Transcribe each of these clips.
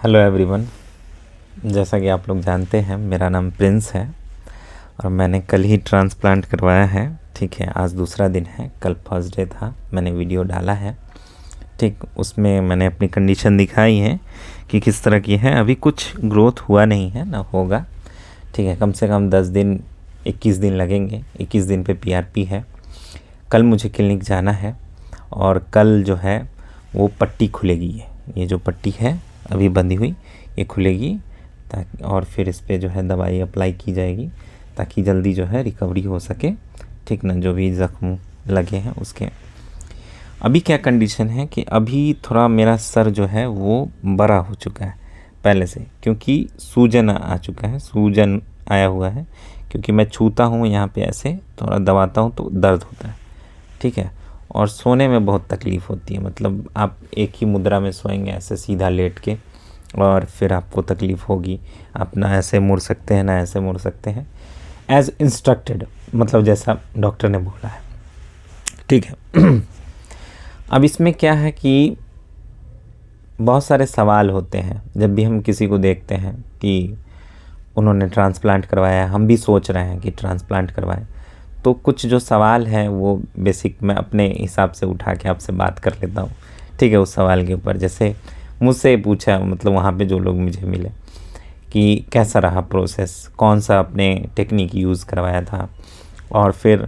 Hello everyone. जैसा कि आप लोग जानते हैं, मेरा नाम प्रिंस है और मैंने कल ही ट्रांसप्लांट करवाया है। ठीक है, आज दूसरा दिन है, कल फर्स्ट डे था। मैंने वीडियो डाला है, ठीक, उसमें मैंने अपनी कंडीशन दिखाई है कि किस तरह की है। अभी कुछ ग्रोथ हुआ नहीं है, ना होगा। ठीक है, कम से कम 10 दिन 21 दिन लगेंगे। 21 दिन पे पीआरपी है। कल मुझे क्लिनिक जाना है और कल जो है वो पट्टी खुलेगी। ये जो पट्टी है अभी बंधी हुई, ये खुलेगी ताकि, और फिर इस पर जो है दवाई अप्लाई की जाएगी ताकि जल्दी जो है रिकवरी हो सके। ठीक ना, जो भी ज़ख्म लगे हैं उसके। अभी क्या कंडीशन है कि अभी थोड़ा मेरा सर जो है वो बड़ा हो चुका है पहले से, क्योंकि सूजन आ चुका है, सूजन आया हुआ है। क्योंकि मैं छूता हूँ यहाँ पे, ऐसे थोड़ा दबाता हूँ तो दर्द होता है। ठीक है, और सोने में बहुत तकलीफ़ होती है। मतलब आप एक ही मुद्रा में सोएंगे ऐसे सीधा लेट के, और फिर आपको तकलीफ़ होगी। आप ना ऐसे मुड़ सकते हैं ना ऐसे मुड़ सकते हैं, एज़ इंस्ट्रक्टेड, मतलब जैसा डॉक्टर ने बोला है। ठीक है। अब इसमें क्या है कि बहुत सारे सवाल होते हैं जब भी हम किसी को देखते हैं कि उन्होंने ट्रांसप्लांट करवाया है, हम भी सोच रहे हैं कि ट्रांसप्लांट करवाएं। तो कुछ जो सवाल हैं वो बेसिक मैं अपने हिसाब से उठा के आपसे बात कर लेता हूँ। ठीक है, उस सवाल के ऊपर जैसे मुझसे पूछा, मतलब वहाँ पे जो लोग मुझे मिले, कि कैसा रहा प्रोसेस, कौन सा आपने टेक्निक यूज़ करवाया था, और फिर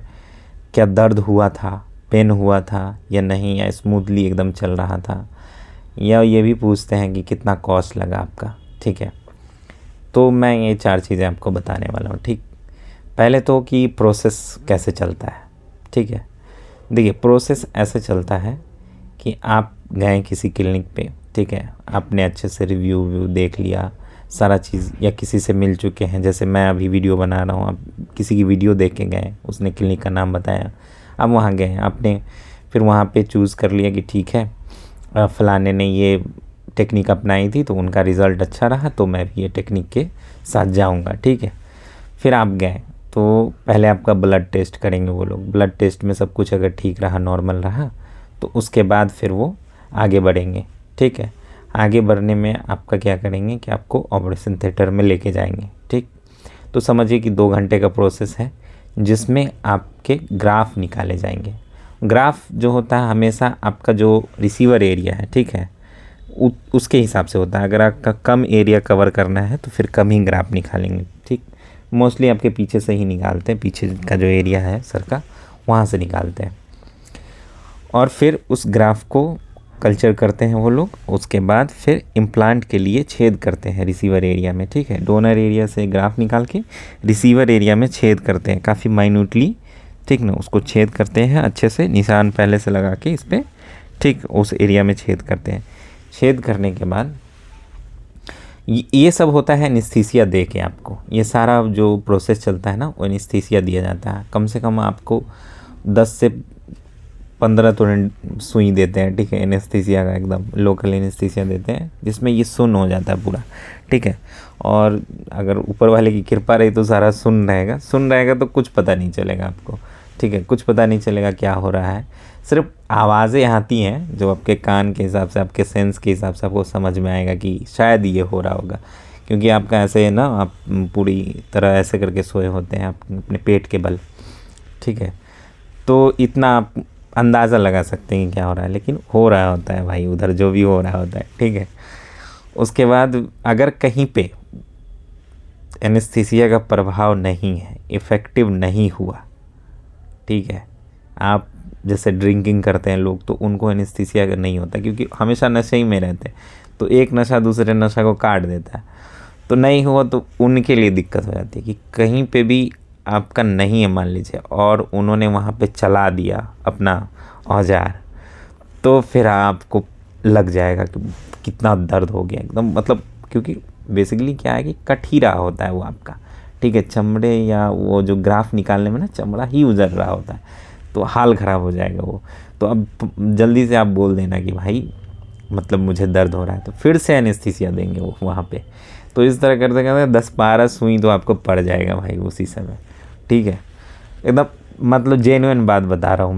क्या दर्द हुआ था, पेन हुआ था या नहीं, या स्मूथली एकदम चल रहा था, या ये भी पूछते हैं कि कितना कॉस्ट लगा आपका। ठीक है, तो मैं ये 4 चीज़ें आपको बताने वाला हूँ। ठीक, पहले तो कि प्रोसेस कैसे चलता है। ठीक है, देखिए प्रोसेस ऐसे चलता है कि आप गए किसी क्लिनिक पे, ठीक है, आपने अच्छे से रिव्यू देख लिया सारा चीज़, या किसी से मिल चुके हैं। जैसे मैं अभी वीडियो बना रहा हूँ, आप किसी की वीडियो देख के गए, उसने क्लिनिक का नाम बताया, आप वहाँ गए, आपने फिर वहाँ पे चूज़ कर लिया कि ठीक है फ़लाने ने ये टेक्निक अपनाई थी तो उनका रिज़ल्ट अच्छा रहा, तो मैं भी ये टेक्निक के साथ जाऊँगा। ठीक है, फिर आप गए तो पहले आपका ब्लड टेस्ट करेंगे वो लोग। ब्लड टेस्ट में सब कुछ अगर ठीक रहा, नॉर्मल रहा, तो उसके बाद फिर वो आगे बढ़ेंगे। ठीक है, आगे बढ़ने में आपका क्या करेंगे कि आपको ऑपरेशन थिएटर में लेके जाएंगे। ठीक, तो समझिए कि 2 घंटे का प्रोसेस है जिसमें आपके ग्राफ निकाले जाएंगे। ग्राफ जो होता है हमेशा आपका जो रिसीवर एरिया है, ठीक है, उसके हिसाब से होता है। अगर आपका कम एरिया कवर करना है तो फिर कम ही ग्राफ निकालेंगे। ठीक, मोस्टली आपके पीछे से ही निकालते हैं, पीछे का जो एरिया है सर का, वहाँ से निकालते हैं। और फिर उस ग्राफ को कल्चर करते हैं वो लोग। उसके बाद फिर इम्प्लांट के लिए छेद करते हैं रिसीवर एरिया में। ठीक है, डोनर एरिया से ग्राफ निकाल के रिसीवर एरिया में छेद करते हैं काफ़ी माइन्यूटली। ठीक ना, उसको छेद करते हैं अच्छे से, निशान पहले से लगा के इस पर, ठीक, उस एरिया में छेद करते हैं। छेद करने के बाद ये सब होता है एनेस्थीसिया दे के आपको। ये सारा जो प्रोसेस चलता है ना, वो एनेस्थीसिया दिया जाता है। कम से कम आपको 10 से 15 तो सुई देते हैं। ठीक है, एनेस्थीसिया का एकदम लोकल एनेस्थीसिया देते हैं जिसमें ये सुन्न हो जाता है पूरा। ठीक है, और अगर ऊपर वाले की कृपा रही तो सारा सुन्न रहेगा तो कुछ पता नहीं चलेगा आपको। ठीक है, कुछ पता नहीं चलेगा क्या हो रहा है, सिर्फ आवाज़ें आती हैं जो आपके कान के हिसाब से, आपके सेंस के हिसाब से आपको समझ में आएगा कि शायद ये हो रहा होगा। क्योंकि आपका ऐसे है ना, आप पूरी तरह ऐसे करके सोए होते हैं आप अपने पेट के बल। ठीक है, तो इतना आप अंदाज़ा लगा सकते हैं कि क्या हो रहा है, लेकिन हो रहा होता है भाई, उधर जो भी हो रहा होता है। ठीक है, उसके बाद अगर कहीं पे एनेस्थीसिया का प्रभाव नहीं है, इफ़ेक्टिव नहीं हुआ, ठीक है, आप जैसे ड्रिंकिंग करते हैं लोग तो उनको एनेस्थीसिया अगर नहीं होता, क्योंकि हमेशा नशे ही में रहते हैं, तो एक नशा दूसरे नशा को काट देता है। तो नहीं हुआ तो उनके लिए दिक्कत हो जाती है कि कहीं पे भी आपका नहीं है मान लीजिए, और उन्होंने वहाँ पे चला दिया अपना औजार, तो फिर आपको लग जाएगा कि कितना दर्द हो गया एकदम। मतलब क्योंकि बेसिकली क्या है कि कट ही रहा होता है वो आपका। ठीक है, चमड़े या वो जो ग्राफ निकालने में ना चमड़ा ही उजड़ रहा होता है, तो हाल ख़राब हो जाएगा वो। तो अब जल्दी से आप बोल देना कि भाई मतलब मुझे दर्द हो रहा है, तो फिर से एनेस्थीसिया देंगे वो वहाँ पे। तो इस तरह करते करते 10-12 सुई तो आपको पड़ जाएगा भाई उसी समय। ठीक है, एकदम मतलब जेन्युइन बात बता रहा हूँ।